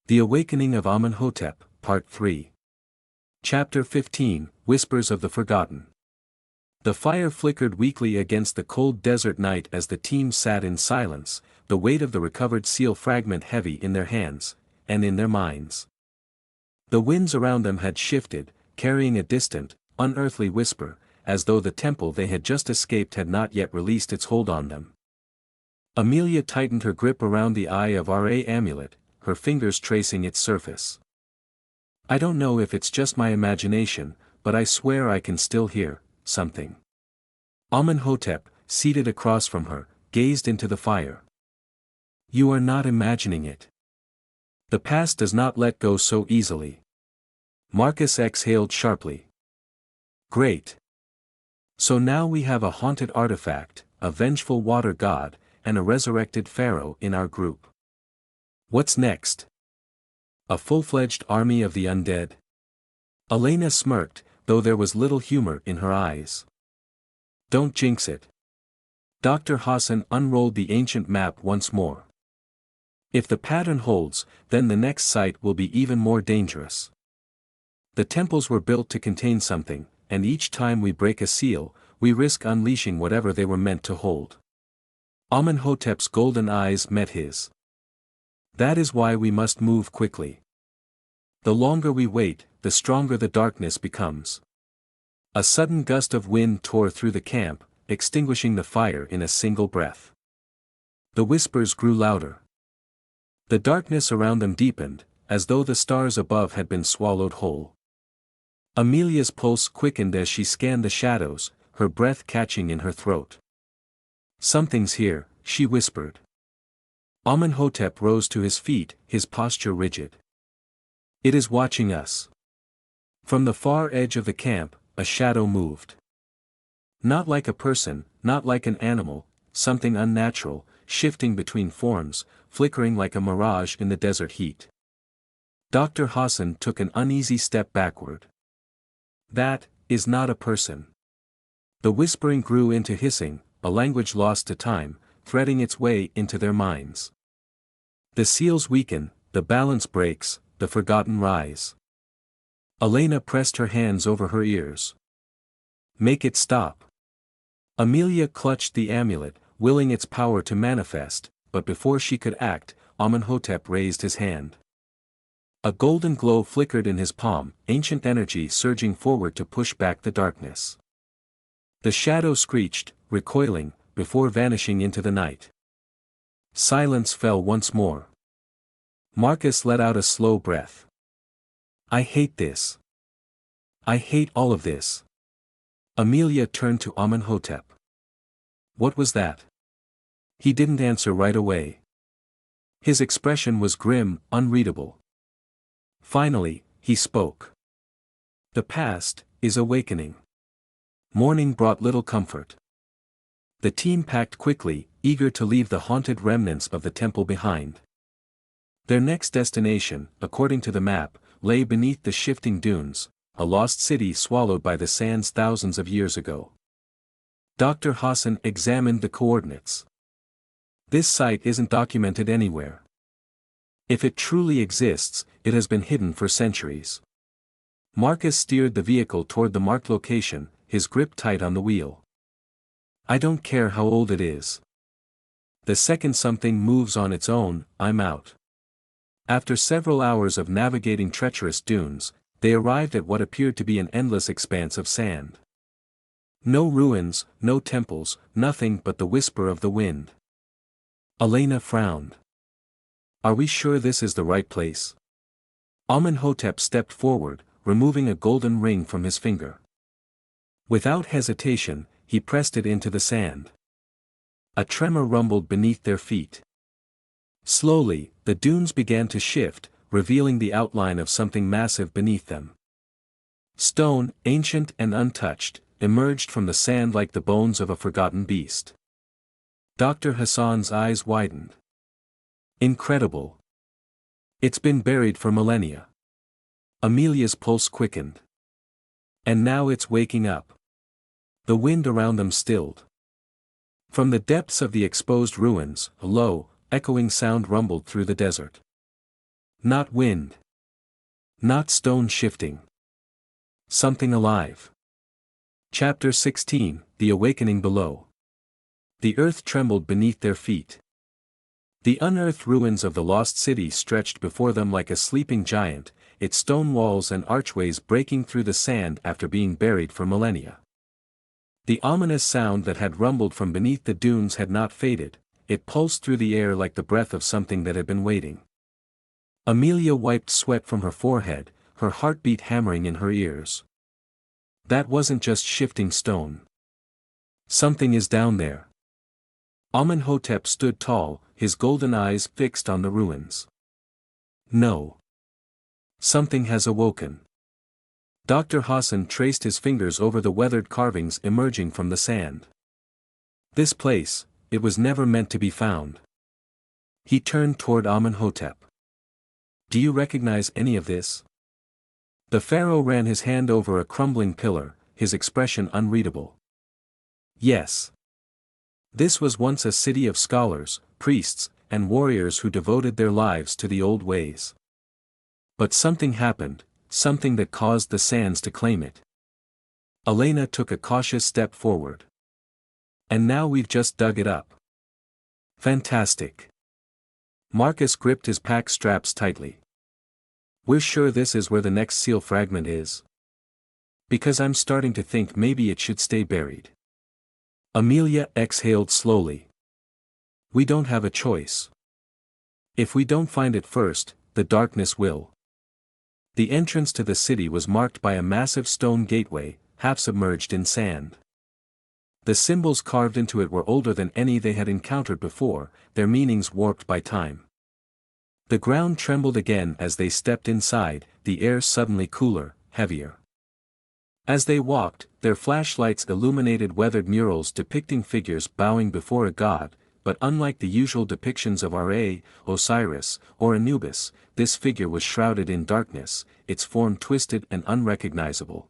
The Awakening of Amenhotep, Part 3. Chapter 15, Whispers of the Forgotten. The fire flickered weakly against the cold desert night as the team sat in silence, the weight of the recovered seal fragment heavy in their hands, and in their minds. The winds around them had shifted, carrying a distant, unearthly whisper, as though the temple they had just escaped had not yet released its hold on them. Amelia tightened her grip around the eye of our amulet, her fingers tracing its surface. I don't know if it's just my imagination, but I swear I can still hear something. Amenhotep, seated across from her, gazed into the fire. You are not imagining it. The past does not let go so easily. Marcus exhaled sharply. Great. So now we have a haunted artifact, a vengeful water god, and a resurrected pharaoh in our group. What's next? A full-fledged army of the undead? Elena smirked, though there was little humor in her eyes. Don't jinx it. Dr. Hassan unrolled the ancient map once more. If the pattern holds, then the next site will be even more dangerous. The temples were built to contain something, and each time we break a seal, we risk unleashing whatever they were meant to hold. Amenhotep's golden eyes met his. That is why we must move quickly. The longer we wait, the stronger the darkness becomes. A sudden gust of wind tore through the camp, extinguishing the fire in a single breath. The whispers grew louder. The darkness around them deepened, as though the stars above had been swallowed whole. Amelia's pulse quickened as she scanned the shadows, her breath catching in her throat. Something's here, she whispered. Amenhotep rose to his feet, his posture rigid. It is watching us. From the far edge of the camp, a shadow moved. Not like a person, not like an animal, something unnatural, shifting between forms, flickering like a mirage in the desert heat. Dr. Hassan took an uneasy step backward. That is not a person. The whispering grew into hissing, a language lost to time, threading its way into their minds. The seals weaken, the balance breaks, the forgotten rise. Elena pressed her hands over her ears. Make it stop. Amelia clutched the amulet, willing its power to manifest, but before she could act, Amenhotep raised his hand. A golden glow flickered in his palm, ancient energy surging forward to push back the darkness. The shadow screeched, recoiling, before vanishing into the night. Silence fell once more. Marcus let out a slow breath. I hate this. I hate all of this. Amelia turned to Amenhotep. What was that? He didn't answer right away. His expression was grim, unreadable. Finally, he spoke. The past is awakening. Morning brought little comfort. The team packed quickly, eager to leave the haunted remnants of the temple behind. Their next destination, according to the map, lay beneath the shifting dunes, a lost city swallowed by the sands thousands of years ago. Dr. Hassan examined the coordinates. This site isn't documented anywhere. If it truly exists, it has been hidden for centuries. Marcus steered the vehicle toward the marked location, his grip tight on the wheel. I don't care how old it is. The second something moves on its own, I'm out. After several hours of navigating treacherous dunes, they arrived at what appeared to be an endless expanse of sand. No ruins, no temples, nothing but the whisper of the wind. Elena frowned. Are we sure this is the right place? Amenhotep stepped forward, removing a golden ring from his finger. Without hesitation, he pressed it into the sand. A tremor rumbled beneath their feet. Slowly, the dunes began to shift, revealing the outline of something massive beneath them. Stone, ancient and untouched, emerged from the sand like the bones of a forgotten beast. Dr. Hassan's eyes widened. Incredible. It's been buried for millennia. Amelia's pulse quickened. And now it's waking up. The wind around them stilled. From the depths of the exposed ruins, a low, echoing sound rumbled through the desert. Not wind. Not stone shifting. Something alive. Chapter 16, The Awakening Below. The earth trembled beneath their feet. The unearthed ruins of the lost city stretched before them like a sleeping giant, its stone walls and archways breaking through the sand after being buried for millennia. The ominous sound that had rumbled from beneath the dunes had not faded, it pulsed through the air like the breath of something that had been waiting. Amelia wiped sweat from her forehead, her heartbeat hammering in her ears. That wasn't just shifting stone. Something is down there. Amenhotep stood tall, his golden eyes fixed on the ruins. No. Something has awoken. Dr. Hassan traced his fingers over the weathered carvings emerging from the sand. This place, it was never meant to be found. He turned toward Amenhotep. Do you recognize any of this? The pharaoh ran his hand over a crumbling pillar, his expression unreadable. Yes. This was once a city of scholars, priests, and warriors who devoted their lives to the old ways. But something happened, something that caused the sands to claim it. Elena took a cautious step forward. And now we've just dug it up. Fantastic. Marcus gripped his pack straps tightly. We're sure this is where the next seal fragment is? Because I'm starting to think maybe it should stay buried. Amelia exhaled slowly. We don't have a choice. If we don't find it first, the darkness will. The entrance to the city was marked by a massive stone gateway, half submerged in sand. The symbols carved into it were older than any they had encountered before, their meanings warped by time. The ground trembled again as they stepped inside, the air suddenly cooler, heavier. As they walked, their flashlights illuminated weathered murals depicting figures bowing before a god, but unlike the usual depictions of Ra, Osiris, or Anubis, this figure was shrouded in darkness, its form twisted and unrecognizable.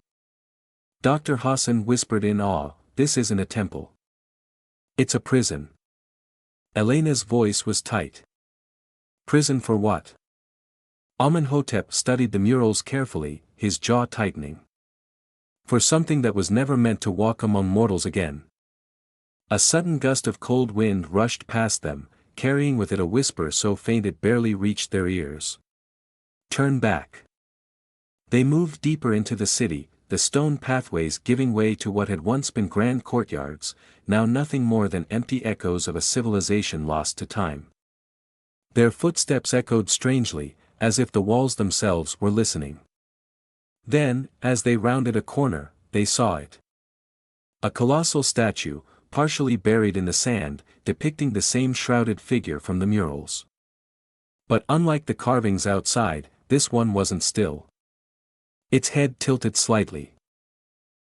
Dr. Hassan whispered in awe, "This isn't a temple. It's a prison." Elena's voice was tight. Prison for what? Amenhotep studied the murals carefully, his jaw tightening. For something that was never meant to walk among mortals again. A sudden gust of cold wind rushed past them, carrying with it a whisper so faint it barely reached their ears. Turn back. They moved deeper into the city, the stone pathways giving way to what had once been grand courtyards, now nothing more than empty echoes of a civilization lost to time. Their footsteps echoed strangely, as if the walls themselves were listening. Then, as they rounded a corner, they saw it. A colossal statue, partially buried in the sand, depicting the same shrouded figure from the murals. But unlike the carvings outside, this one wasn't still. Its head tilted slightly.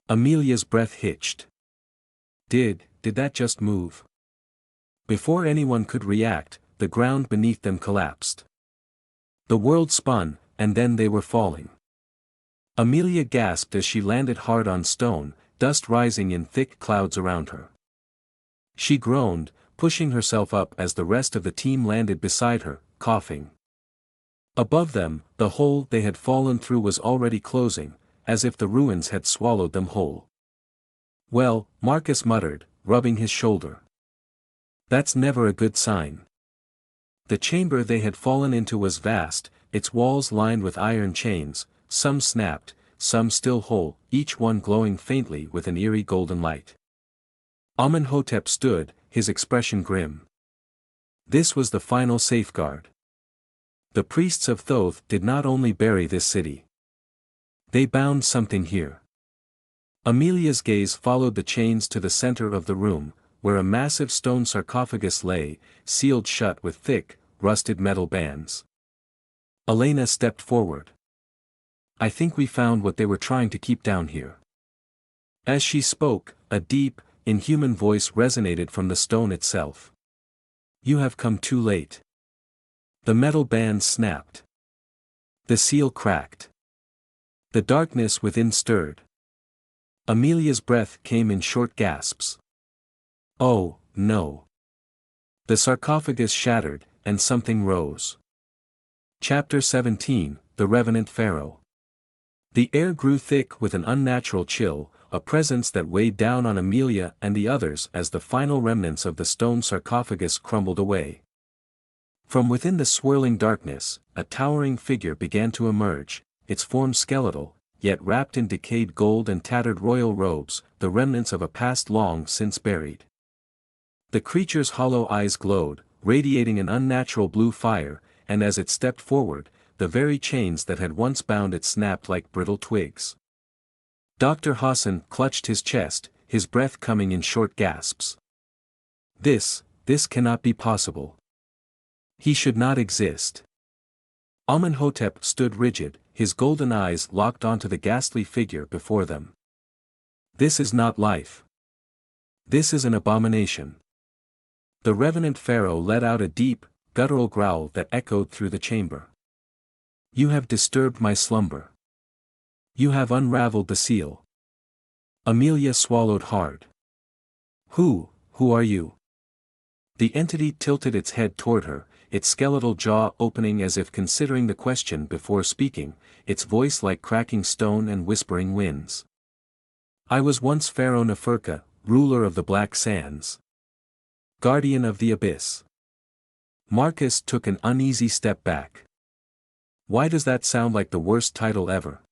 Amelia's breath hitched. Did that just move? Before anyone could react, the ground beneath them collapsed. The world spun, and then they were falling. Amelia gasped as she landed hard on stone, dust rising in thick clouds around her. She groaned, pushing herself up as the rest of the team landed beside her, coughing. Above them, the hole they had fallen through was already closing, as if the ruins had swallowed them whole. Well, Marcus muttered, rubbing his shoulder. That's never a good sign. The chamber they had fallen into was vast, its walls lined with iron chains, some snapped, some still whole, each one glowing faintly with an eerie golden light. Amenhotep stood, his expression grim. This was the final safeguard. The priests of Thoth did not only bury this city. They bound something here. Amelia's gaze followed the chains to the center of the room, where a massive stone sarcophagus lay, sealed shut with thick, rusted metal bands. Elena stepped forward. I think we found what they were trying to keep down here. As she spoke, a deep, inhuman voice resonated from the stone itself. You have come too late. The metal bands snapped. The seal cracked. The darkness within stirred. Amelia's breath came in short gasps. Oh, no. The sarcophagus shattered, and something rose. Chapter 17, The Revenant Pharaoh. The air grew thick with an unnatural chill, a presence that weighed down on Amelia and the others as the final remnants of the stone sarcophagus crumbled away. From within the swirling darkness, a towering figure began to emerge, its form skeletal, yet wrapped in decayed gold and tattered royal robes, the remnants of a past long since buried. The creature's hollow eyes glowed, radiating an unnatural blue fire, and as it stepped forward, the very chains that had once bound it snapped like brittle twigs. Dr. Hassan clutched his chest, his breath coming in short gasps. This cannot be possible. He should not exist. Amenhotep stood rigid, his golden eyes locked onto the ghastly figure before them. This is not life. This is an abomination. The revenant pharaoh let out a deep, guttural growl that echoed through the chamber. You have disturbed my slumber. You have unraveled the seal. Amelia swallowed hard. Who are you? The entity tilted its head toward her, its skeletal jaw opening as if considering the question before speaking, its voice like cracking stone and whispering winds. I was once Pharaoh Neferka, ruler of the Black Sands. Guardian of the Abyss. Marcus took an uneasy step back. Why does that sound like the worst title ever?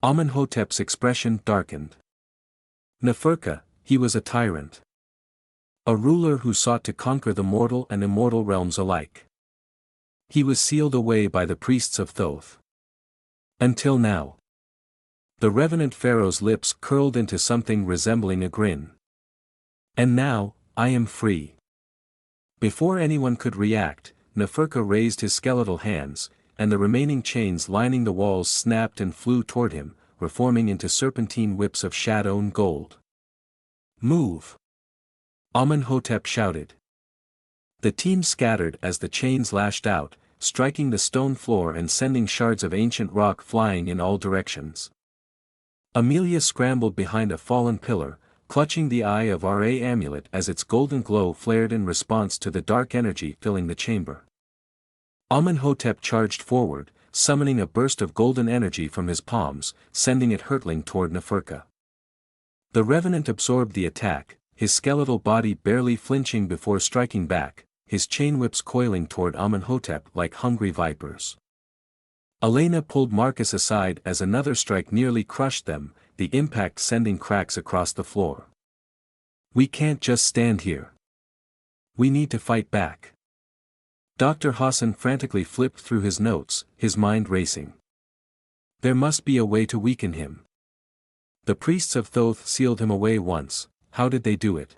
Amenhotep's expression darkened. Neferka, he was a tyrant. A ruler who sought to conquer the mortal and immortal realms alike. He was sealed away by the priests of Thoth. Until now. The revenant pharaoh's lips curled into something resembling a grin. And now, I am free. Before anyone could react, Neferka raised his skeletal hands, and the remaining chains lining the walls snapped and flew toward him, reforming into serpentine whips of shadow and gold. Move! Amenhotep shouted. The team scattered as the chains lashed out, striking the stone floor and sending shards of ancient rock flying in all directions. Amelia scrambled behind a fallen pillar, clutching the eye of Ra amulet as its golden glow flared in response to the dark energy filling the chamber. Amenhotep charged forward, summoning a burst of golden energy from his palms, sending it hurtling toward Neferka. The revenant absorbed the attack, his skeletal body barely flinching before striking back, his chain whips coiling toward Amenhotep like hungry vipers. Elena pulled Marcus aside as another strike nearly crushed them, the impact sending cracks across the floor. We can't just stand here. We need to fight back. Dr. Hassan frantically flipped through his notes, his mind racing. There must be a way to weaken him. The priests of Thoth sealed him away once, how did they do it?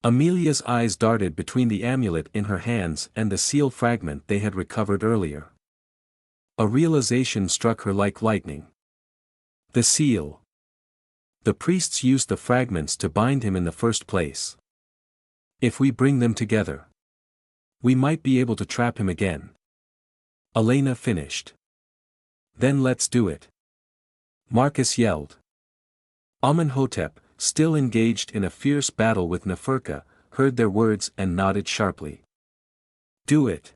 Amelia's eyes darted between the amulet in her hands and the seal fragment they had recovered earlier. A realization struck her like lightning. The seal. The priests used the fragments to bind him in the first place. If we bring them together, we might be able to trap him again. Elena finished. Then let's do it. Marcus yelled. Amenhotep, still engaged in a fierce battle with Neferka, heard their words and nodded sharply. Do it.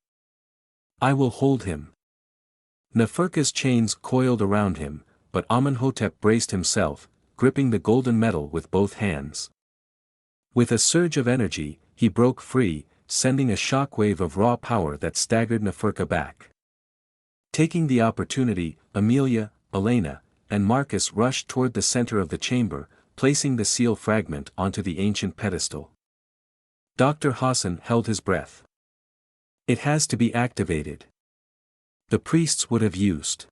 I will hold him. Neferka's chains coiled around him, but Amenhotep braced himself, gripping the golden metal with both hands. With a surge of energy, he broke free, sending a shockwave of raw power that staggered Neferka back. Taking the opportunity, Amelia, Elena, and Marcus rushed toward the center of the chamber, placing the seal fragment onto the ancient pedestal. Dr. Hassan held his breath. It has to be activated. The priests would have used.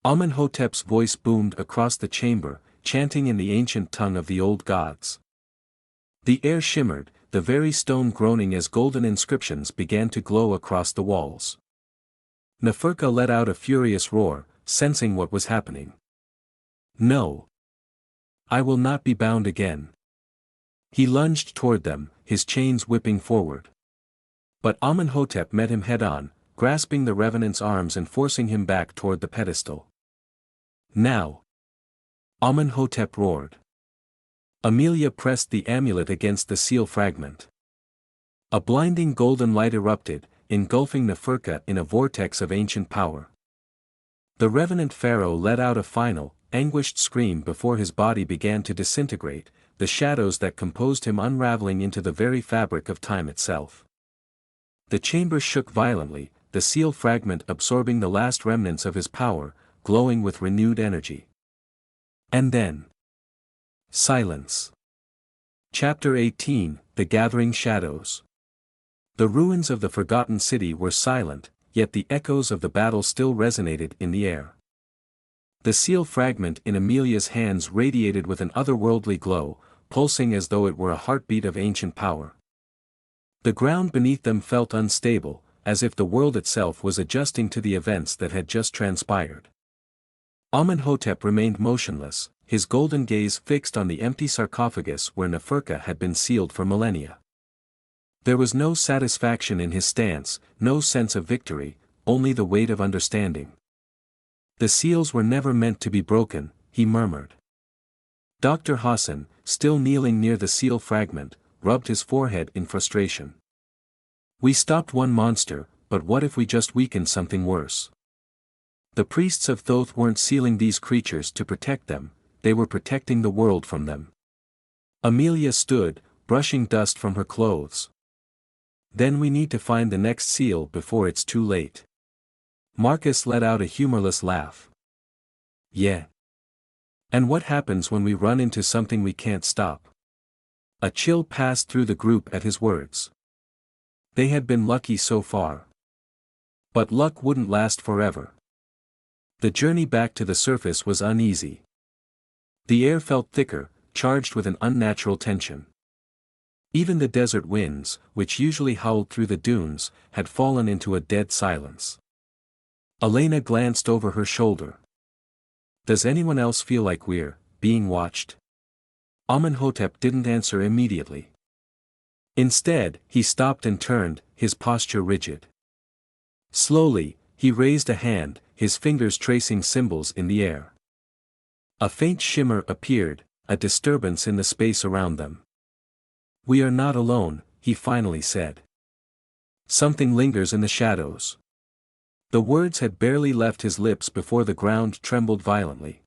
Amenhotep's voice boomed across the chamber, chanting in the ancient tongue of the old gods. The air shimmered, the very stone groaning as golden inscriptions began to glow across the walls. Neferka let out a furious roar, sensing what was happening. No. I will not be bound again. He lunged toward them, his chains whipping forward. But Amenhotep met him head-on, grasping the revenant's arms and forcing him back toward the pedestal. Now. Amenhotep roared. Amelia pressed the amulet against the seal fragment. A blinding golden light erupted, engulfing Neferka in a vortex of ancient power. The revenant pharaoh let out a final, anguished scream before his body began to disintegrate, the shadows that composed him unraveling into the very fabric of time itself. The chamber shook violently, the seal fragment absorbing the last remnants of his power, glowing with renewed energy. And then, silence. Chapter 18, The Gathering Shadows. The ruins of the forgotten city were silent, yet the echoes of the battle still resonated in the air. The seal fragment in Amelia's hands radiated with an otherworldly glow, pulsing as though it were a heartbeat of ancient power. The ground beneath them felt unstable, as if the world itself was adjusting to the events that had just transpired. Amenhotep remained motionless, his golden gaze fixed on the empty sarcophagus where Neferka had been sealed for millennia. There was no satisfaction in his stance, no sense of victory, only the weight of understanding. The seals were never meant to be broken, he murmured. Dr. Hassan, still kneeling near the seal fragment, rubbed his forehead in frustration. We stopped one monster, but what if we just weakened something worse? The priests of Thoth weren't sealing these creatures to protect them, they were protecting the world from them. Amelia stood, brushing dust from her clothes. Then we need to find the next seal before it's too late. Marcus let out a humorless laugh. Yeah. And what happens when we run into something we can't stop? A chill passed through the group at his words. They had been lucky so far. But luck wouldn't last forever. The journey back to the surface was uneasy. The air felt thicker, charged with an unnatural tension. Even the desert winds, which usually howled through the dunes, had fallen into a dead silence. Elena glanced over her shoulder. Does anyone else feel like we're being watched? Amenhotep didn't answer immediately. Instead, he stopped and turned, his posture rigid. Slowly, he raised a hand, his fingers tracing symbols in the air. A faint shimmer appeared, a disturbance in the space around them. We are not alone, he finally said. Something lingers in the shadows. The words had barely left his lips before the ground trembled violently.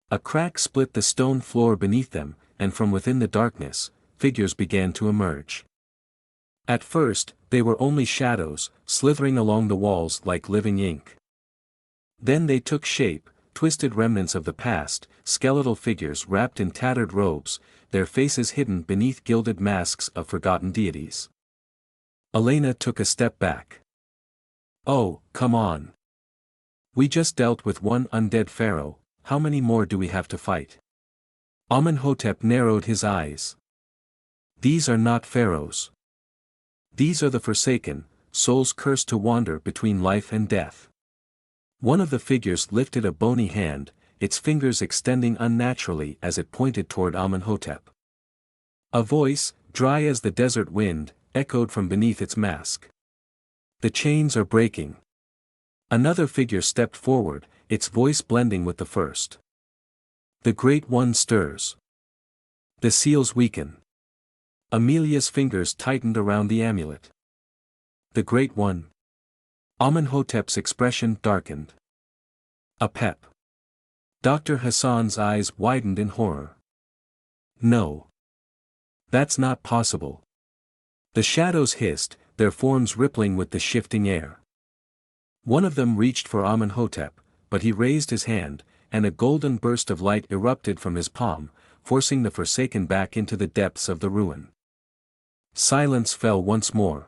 A crack split the stone floor beneath them, and from within the darkness, figures began to emerge. At first, they were only shadows, slithering along the walls like living ink. Then they took shape, twisted remnants of the past, skeletal figures wrapped in tattered robes, their faces hidden beneath gilded masks of forgotten deities. Elena took a step back. Oh, come on. We just dealt with one undead pharaoh, how many more do we have to fight? Amenhotep narrowed his eyes. These are not pharaohs. These are the forsaken, souls cursed to wander between life and death. One of the figures lifted a bony hand, its fingers extending unnaturally as it pointed toward Amenhotep. A voice, dry as the desert wind, echoed from beneath its mask. The chains are breaking. Another figure stepped forward, its voice blending with the first. The Great One stirs. The seals weaken. Amelia's fingers tightened around the amulet. The Great One. Amenhotep's expression darkened. Apep. Dr. Hassan's eyes widened in horror. No. That's not possible. The shadows hissed, their forms rippling with the shifting air. One of them reached for Amenhotep, but he raised his hand, and a golden burst of light erupted from his palm, forcing the Forsaken back into the depths of the ruin. Silence fell once more.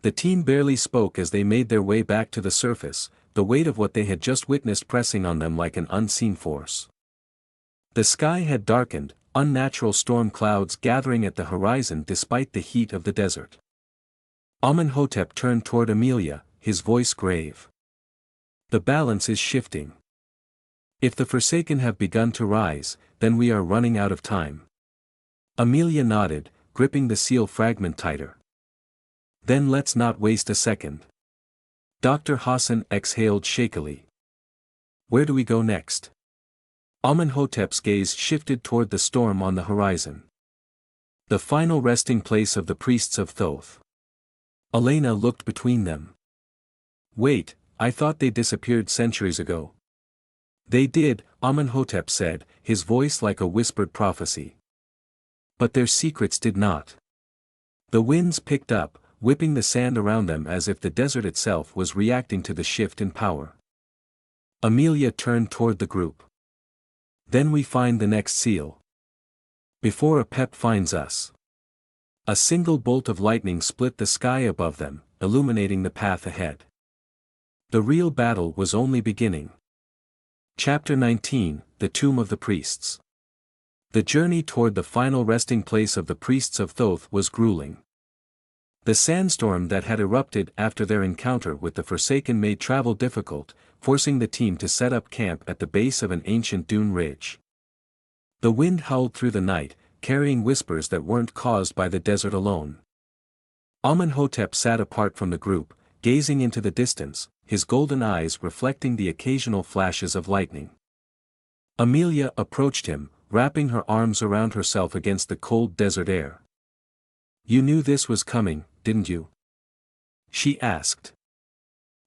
The team barely spoke as they made their way back to the surface, the weight of what they had just witnessed pressing on them like an unseen force. The sky had darkened, unnatural storm clouds gathering at the horizon despite the heat of the desert. Amenhotep turned toward Amelia, his voice grave. The balance is shifting. If the Forsaken have begun to rise, then we are running out of time. Amelia nodded, gripping the seal fragment tighter. Then let's not waste a second. Dr. Hassan exhaled shakily. Where do we go next? Amenhotep's gaze shifted toward the storm on the horizon. The final resting place of the Priests of Thoth. Elena looked between them. Wait, I thought they disappeared centuries ago. They did, Amenhotep said, his voice like a whispered prophecy. But their secrets did not. The winds picked up, whipping the sand around them as if the desert itself was reacting to the shift in power. Amelia turned toward the group. Then we find the next seal. Before Apep finds us. A single bolt of lightning split the sky above them, illuminating the path ahead. The real battle was only beginning. Chapter 19, The Tomb of the Priests. The journey toward the final resting place of the Priests of Thoth was grueling. The sandstorm that had erupted after their encounter with the Forsaken made travel difficult, forcing the team to set up camp at the base of an ancient dune ridge. The wind howled through the night, carrying whispers that weren't caused by the desert alone. Amenhotep sat apart from the group, gazing into the distance, his golden eyes reflecting the occasional flashes of lightning. Amelia approached him, wrapping her arms around herself against the cold desert air. "You knew this was coming, didn't you?" she asked.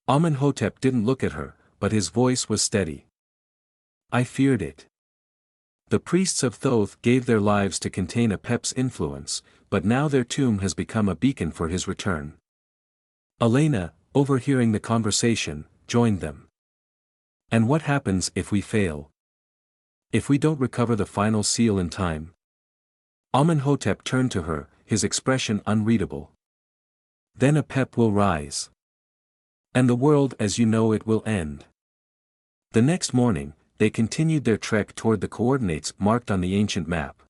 Amenhotep didn't look at her, but his voice was steady. "I feared it. The priests of Thoth gave their lives to contain Apep's influence, but now their tomb has become a beacon for his return." Elena, overhearing the conversation, joined them. "And what happens if we fail? If we don't recover the final seal in time?" Amenhotep turned to her, his expression unreadable. "Then Apep will rise. And the world as you know it will end." The next morning, they continued their trek toward the coordinates marked on the ancient map.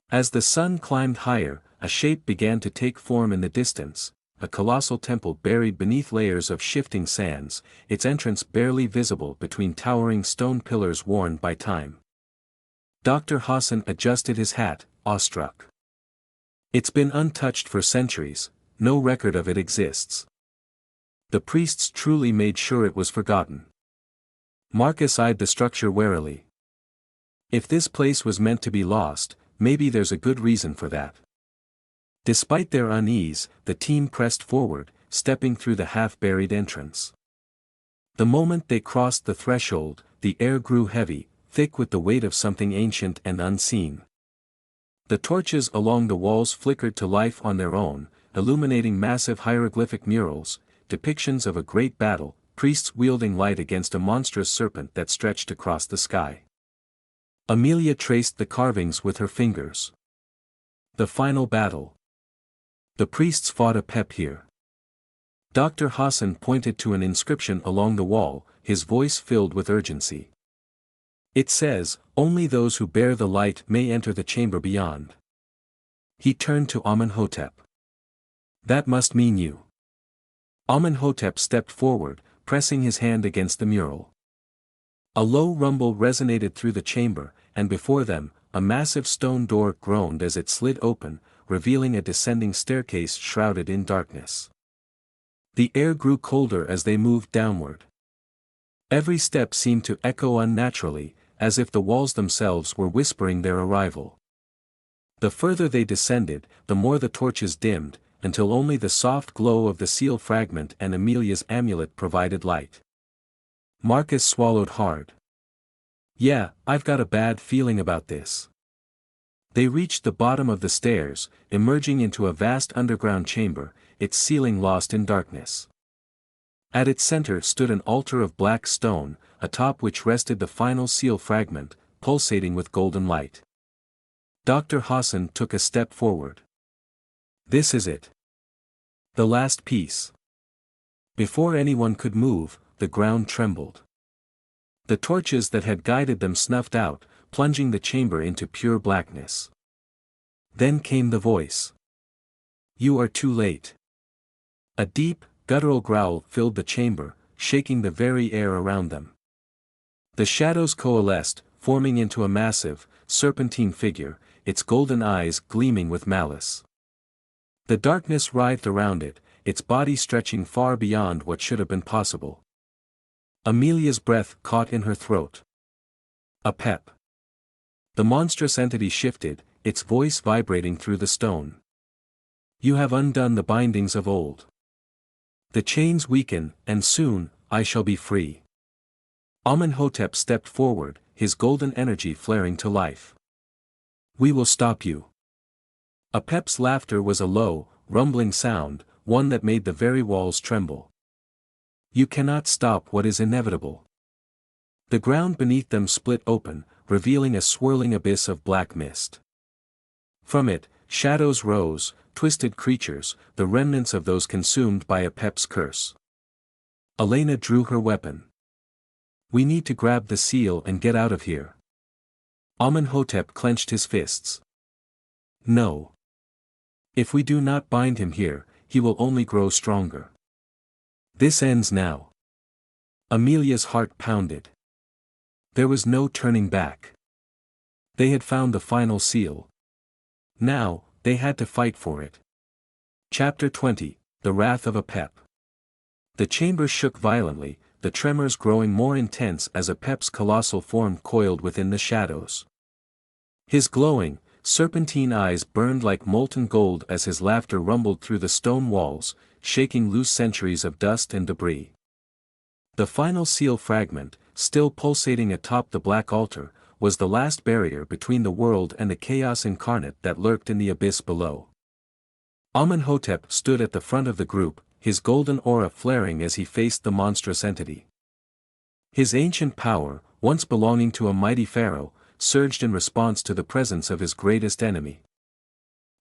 As the sun climbed higher, a shape began to take form in the distance, a colossal temple buried beneath layers of shifting sands, its entrance barely visible between towering stone pillars worn by time. Dr. Hassan adjusted his hat, awestruck. "It's been untouched for centuries, no record of it exists. The priests truly made sure it was forgotten." Marcus eyed the structure warily. "If this place was meant to be lost, maybe there's a good reason for that." Despite their unease, the team pressed forward, stepping through the half-buried entrance. The moment they crossed the threshold, the air grew heavy, thick with the weight of something ancient and unseen. The torches along the walls flickered to life on their own, illuminating massive hieroglyphic murals, depictions of a great battle, priests wielding light against a monstrous serpent that stretched across the sky. Amelia traced the carvings with her fingers. The final battle. The priests fought Apep here. Dr. Hassan pointed to an inscription along the wall, his voice filled with urgency. "It says, 'Only those who bear the light may enter the chamber beyond.'" He turned to Amenhotep. "That must mean you." Amenhotep stepped forward, pressing his hand against the mural. A low rumble resonated through the chamber, and before them, a massive stone door groaned as it slid open, revealing a descending staircase shrouded in darkness. The air grew colder as they moved downward. Every step seemed to echo unnaturally, as if the walls themselves were whispering their arrival. The further they descended, the more the torches dimmed, until only the soft glow of the seal fragment and Amelia's amulet provided light. Marcus swallowed hard. "Yeah, I've got a bad feeling about this." They reached the bottom of the stairs, emerging into a vast underground chamber, its ceiling lost in darkness. At its center stood an altar of black stone, atop which rested the final seal fragment, pulsating with golden light. Dr. Hassan took a step forward. "This is it. The last piece." Before anyone could move, the ground trembled. The torches that had guided them snuffed out, plunging the chamber into pure blackness. Then came the voice. "You are too late." A deep, guttural growl filled the chamber, shaking the very air around them. The shadows coalesced, forming into a massive, serpentine figure, its golden eyes gleaming with malice. The darkness writhed around it, its body stretching far beyond what should have been possible. Amelia's breath caught in her throat. Apep. The monstrous entity shifted, its voice vibrating through the stone. You have undone the bindings of old. The chains weaken, and soon, I shall be free. Amenhotep stepped forward, his golden energy flaring to life. We will stop you. Apep's laughter was a low, rumbling sound, one that made the very walls tremble. You cannot stop what is inevitable. The ground beneath them split open, revealing a swirling abyss of black mist. From it, shadows rose, twisted creatures, the remnants of those consumed by Apep's curse. Elena drew her weapon. We need to grab the seal and get out of here. Amenhotep clenched his fists. No. If we do not bind him here, he will only grow stronger. This ends now. Amelia's heart pounded. There was no turning back. They had found the final seal. Now, they had to fight for it. Chapter 20, The Wrath of Apep. The chamber shook violently, the tremors growing more intense as Apep's colossal form coiled within the shadows. His glowing, serpentine eyes burned like molten gold as his laughter rumbled through the stone walls, shaking loose centuries of dust and debris. The final seal fragment, still pulsating atop the black altar, was the last barrier between the world and the chaos incarnate that lurked in the abyss below. Amenhotep stood at the front of the group, his golden aura flaring as he faced the monstrous entity. His ancient power, once belonging to a mighty pharaoh, surged in response to the presence of his greatest enemy.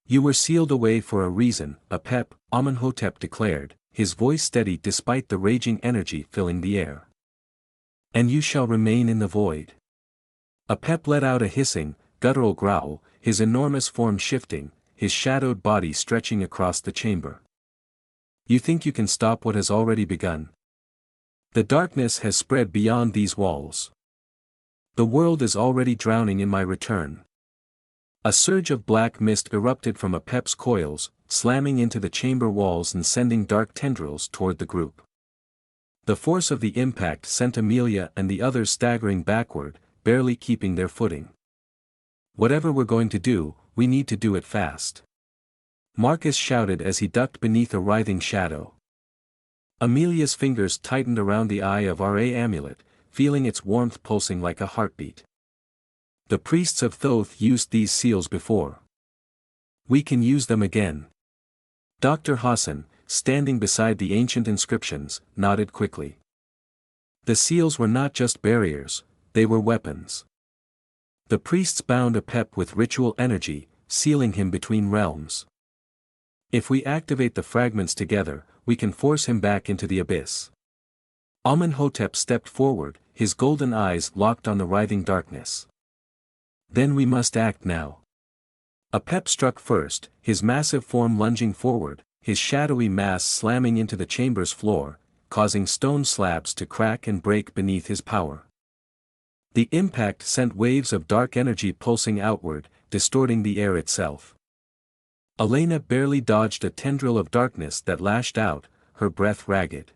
You were sealed away for a reason, Apep, Amenhotep declared, his voice steady despite the raging energy filling the air. And you shall remain in the void. Apep let out a hissing, guttural growl, his enormous form shifting, his shadowed body stretching across the chamber. You think you can stop what has already begun? The darkness has spread beyond these walls. The world is already drowning in my return. A surge of black mist erupted from Apep's coils, slamming into the chamber walls and sending dark tendrils toward the group. The force of the impact sent Amelia and the others staggering backward, barely keeping their footing. Whatever we're going to do, we need to do it fast. Marcus shouted as he ducked beneath a writhing shadow. Amelia's fingers tightened around the eye of Ra amulet, feeling its warmth pulsing like a heartbeat. The priests of Thoth used these seals before. We can use them again. Dr. Hassan, standing beside the ancient inscriptions, nodded quickly. The seals were not just barriers, they were weapons. The priests bound Apep with ritual energy, sealing him between realms. If we activate the fragments together, we can force him back into the abyss. Amenhotep stepped forward, his golden eyes locked on the writhing darkness. Then we must act now. Apep struck first, his massive form lunging forward, his shadowy mass slamming into the chamber's floor, causing stone slabs to crack and break beneath his power. The impact sent waves of dark energy pulsing outward, distorting the air itself. Elena barely dodged a tendril of darkness that lashed out, her breath ragged.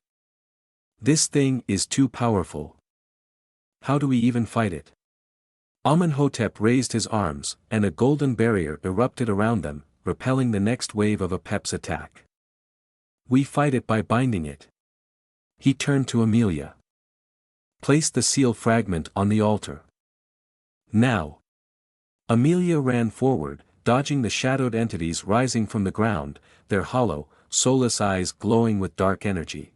This thing is too powerful. How do we even fight it? Amenhotep raised his arms, and a golden barrier erupted around them, repelling the next wave of Apep's attack. We fight it by binding it. He turned to Amelia. Place the seal fragment on the altar. Now. Amelia ran forward, dodging the shadowed entities rising from the ground, their hollow, soulless eyes glowing with dark energy.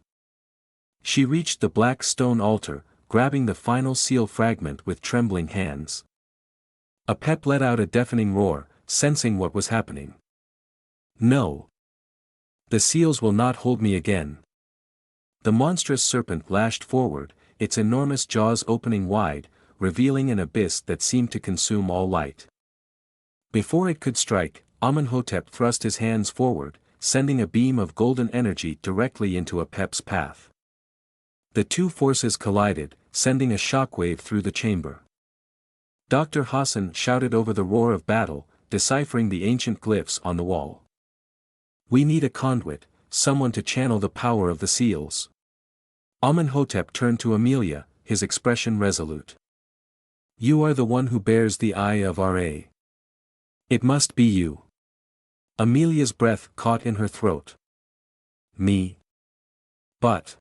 She reached the black stone altar, grabbing the final seal fragment with trembling hands. Apep let out a deafening roar, sensing what was happening. No. The seals will not hold me again. The monstrous serpent lashed forward, its enormous jaws opening wide, revealing an abyss that seemed to consume all light. Before it could strike, Amenhotep thrust his hands forward, sending a beam of golden energy directly into Apep's path. The two forces collided, sending a shockwave through the chamber. Dr. Hassan shouted over the roar of battle, deciphering the ancient glyphs on the wall. We need a conduit, someone to channel the power of the seals. Amenhotep turned to Amelia, his expression resolute. You are the one who bears the eye of Ra. It must be you. Amelia's breath caught in her throat. Me? But.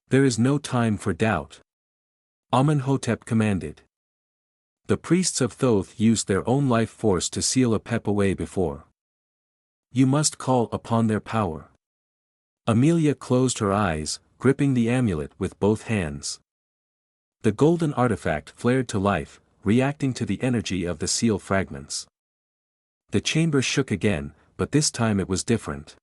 There is no time for doubt. Amenhotep commanded. The priests of Thoth used their own life force to seal Apep away before. You must call upon their power. Amelia closed her eyes, gripping the amulet with both hands. The golden artifact flared to life, reacting to the energy of the seal fragments. The chamber shook again, but this time it was different.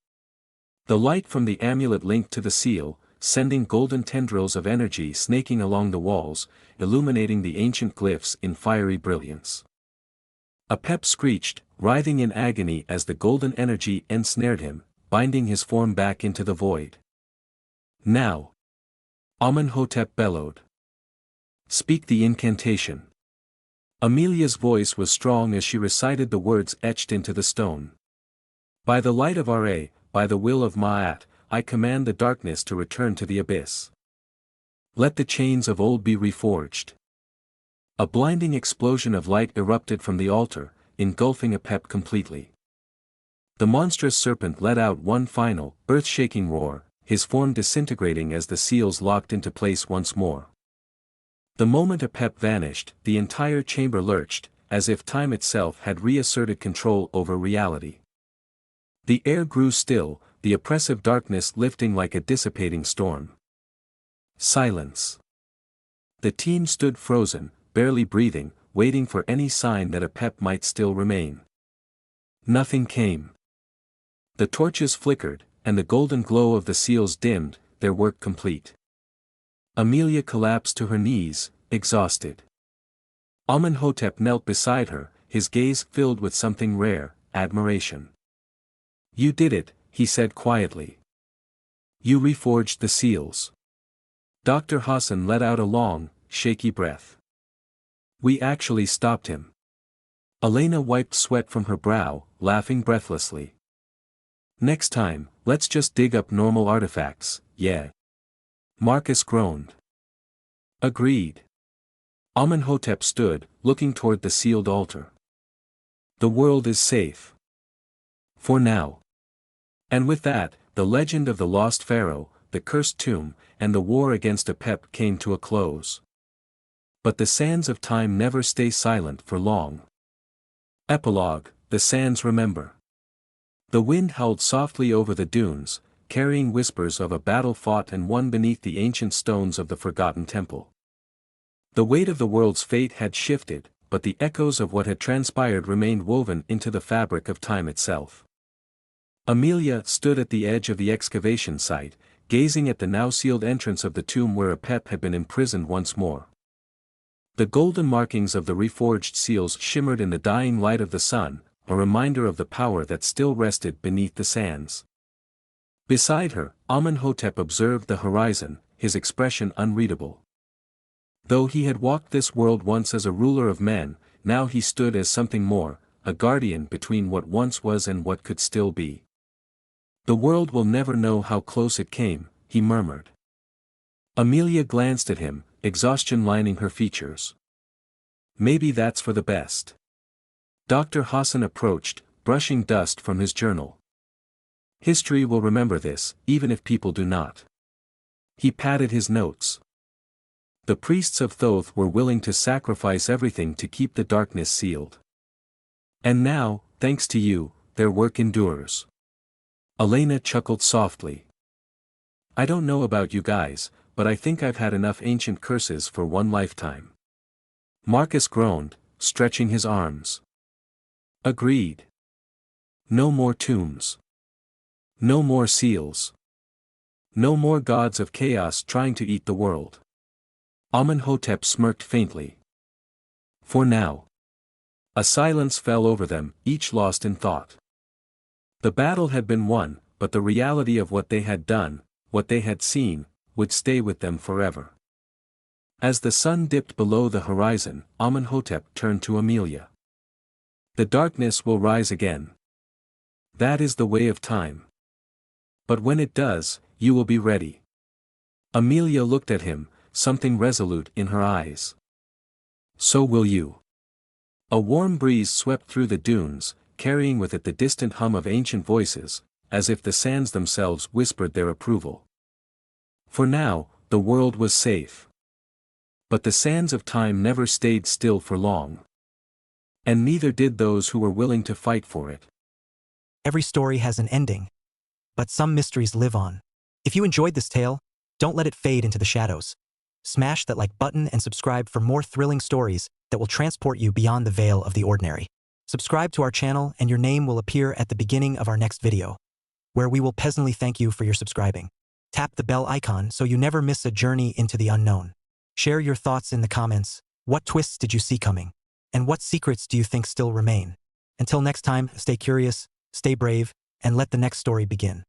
The light from the amulet linked to the seal, sending golden tendrils of energy snaking along the walls, illuminating the ancient glyphs in fiery brilliance. Apep screeched, writhing in agony as the golden energy ensnared him, binding his form back into the void. Now! Amenhotep bellowed. Speak the incantation. Amelia's voice was strong as she recited the words etched into the stone. By the light of Ra, by the will of Ma'at, I command the darkness to return to the abyss. Let the chains of old be reforged. A blinding explosion of light erupted from the altar, engulfing Apep completely. The monstrous serpent let out one final, earth-shaking roar, his form disintegrating as the seals locked into place once more. The moment Apep vanished, the entire chamber lurched, as if time itself had reasserted control over reality. The air grew still, the oppressive darkness lifting like a dissipating storm. Silence. The team stood frozen, barely breathing, waiting for any sign that Apep might still remain. Nothing came. The torches flickered, and the golden glow of the seals dimmed, their work complete. Amelia collapsed to her knees, exhausted. Amenhotep knelt beside her, his gaze filled with something rare, admiration. You did it, he said quietly. You reforged the seals. Dr. Hassan let out a long, shaky breath. We actually stopped him. Elena wiped sweat from her brow, laughing breathlessly. Next time, let's just dig up normal artifacts, yeah. Marcus groaned. Agreed. Amenhotep stood, looking toward the sealed altar. The world is safe. For now. And with that, the legend of the lost pharaoh, the cursed tomb, and the war against Apep came to a close. But the sands of time never stay silent for long. Epilogue, the sands remember. The wind howled softly over the dunes, carrying whispers of a battle fought and won beneath the ancient stones of the forgotten temple. The weight of the world's fate had shifted, but the echoes of what had transpired remained woven into the fabric of time itself. Amelia stood at the edge of the excavation site, gazing at the now sealed entrance of the tomb where Apep had been imprisoned once more. The golden markings of the reforged seals shimmered in the dying light of the sun, a reminder of the power that still rested beneath the sands. Beside her, Amenhotep observed the horizon, his expression unreadable. Though he had walked this world once as a ruler of men, now he stood as something more, a guardian between what once was and what could still be. The world will never know how close it came, he murmured. Amelia glanced at him, exhaustion lining her features. Maybe that's for the best. Dr. Hassan approached, brushing dust from his journal. History will remember this, even if people do not. He patted his notes. The priests of Thoth were willing to sacrifice everything to keep the darkness sealed. And now, thanks to you, their work endures. Elena chuckled softly. I don't know about you guys, but I think I've had enough ancient curses for one lifetime. Marcus groaned, stretching his arms. Agreed. No more tombs. No more seals. No more gods of chaos trying to eat the world. Amenhotep smirked faintly. For now. A silence fell over them, each lost in thought. The battle had been won, but the reality of what they had done, what they had seen, would stay with them forever. As the sun dipped below the horizon, Amenhotep turned to Amelia. The darkness will rise again. That is the way of time. But when it does, you will be ready. Amelia looked at him, something resolute in her eyes. So will you. A warm breeze swept through the dunes, carrying with it the distant hum of ancient voices, as if the sands themselves whispered their approval. For now, the world was safe. But the sands of time never stayed still for long. And neither did those who were willing to fight for it. Every story has an ending, but some mysteries live on. If you enjoyed this tale, don't let it fade into the shadows. Smash that like button and subscribe for more thrilling stories that will transport you beyond the veil of the ordinary. Subscribe to our channel and your name will appear at the beginning of our next video, where we will pleasantly thank you for your subscribing. Tap the bell icon so you never miss a journey into the unknown. Share your thoughts in the comments. What twists did you see coming? And what secrets do you think still remain? Until next time, stay curious, stay brave, and let the next story begin.